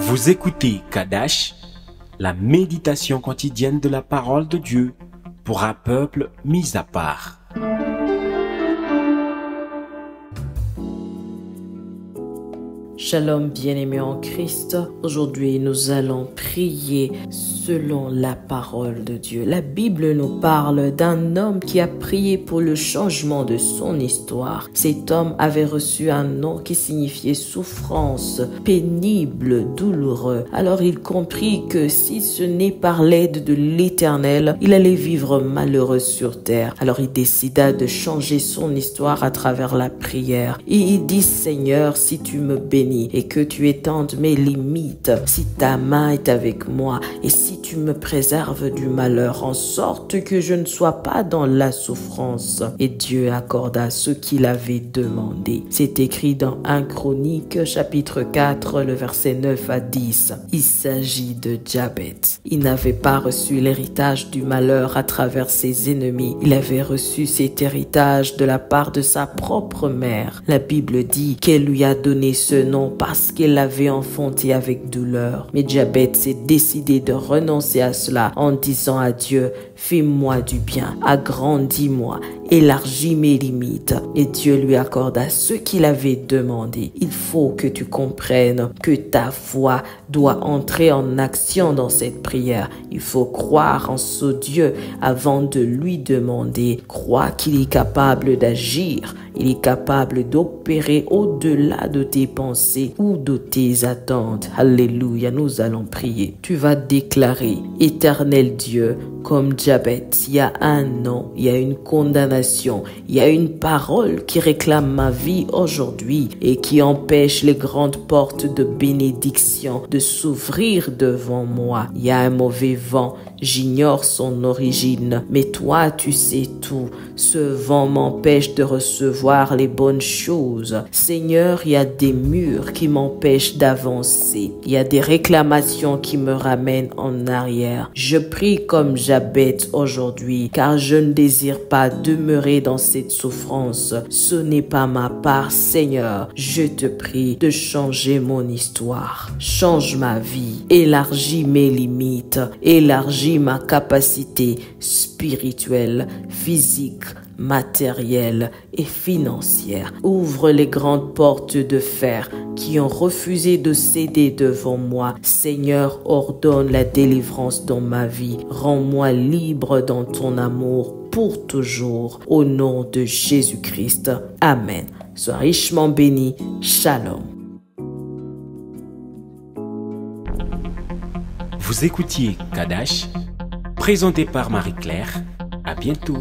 Vous écoutez Kadash, la méditation quotidienne de la parole de Dieu pour un peuple mis à part. Shalom bien-aimés en Christ, aujourd'hui nous allons prier selon la parole de Dieu. La Bible nous parle d'un homme qui a prié pour le changement de son histoire. Cet homme avait reçu un nom qui signifiait souffrance, pénible, douloureux. Alors il comprit que si ce n'est par l'aide de l'Éternel, il allait vivre malheureux sur terre. Alors il décida de changer son histoire à travers la prière. Et il dit: Seigneur, si tu me bénis et que tu étendes mes limites, si ta main est avec moi et si tu me préserves du malheur en sorte que je ne sois pas dans la souffrance. Et Dieu accorda ce qu'il avait demandé. C'est écrit dans 1 Chronique chapitre 4 le verset 9 à 10. Il s'agit de Jabez. Il n'avait pas reçu l'héritage du malheur à travers ses ennemis. Il avait reçu cet héritage de la part de sa propre mère. La Bible dit qu'elle lui a donné ce nom parce qu'elle l'avait enfanté avec douleur. Mais Jabez s'est décidé de renoncer à cela en disant à Dieu: fais-moi du bien, agrandis-moi, élargis mes limites. Et Dieu lui accorda ce qu'il avait demandé. Il faut que tu comprennes que ta foi doit entrer en action dans cette prière. Il faut croire en ce Dieu avant de lui demander. Crois qu'il est capable d'agir. Il est capable d'opérer au-delà de tes pensées ou de tes attentes. Alléluia, nous allons prier. Tu vas déclarer: Éternel Dieu, comme Jabez, il y a un nom, il y a une condamnation, il y a une parole qui réclame ma vie aujourd'hui et qui empêche les grandes portes de bénédiction de s'ouvrir devant moi. Il y a un mauvais vent, j'ignore son origine, mais toi tu sais tout. Ce vent m'empêche de recevoir les bonnes choses. Seigneur, il y a des murs qui m'empêchent d'avancer. Il y a des réclamations qui me ramènent en arrière. Je prie comme Jabez aujourd'hui, car je ne désire pas demeurer dans cette souffrance. Ce n'est pas ma part, Seigneur. Je te prie de changer mon histoire. Change ma vie. Élargis mes limites. Élargis ma capacité spirituelle, physique, matérielle et financière. Ouvre les grandes portes de fer qui ont refusé de céder devant moi. Seigneur, ordonne la délivrance dans ma vie. Rends-moi libre dans ton amour pour toujours. Au nom de Jésus-Christ. Amen. Sois richement béni. Shalom. Vous écoutiez Kadash, présenté par Marie-Claire. À bientôt.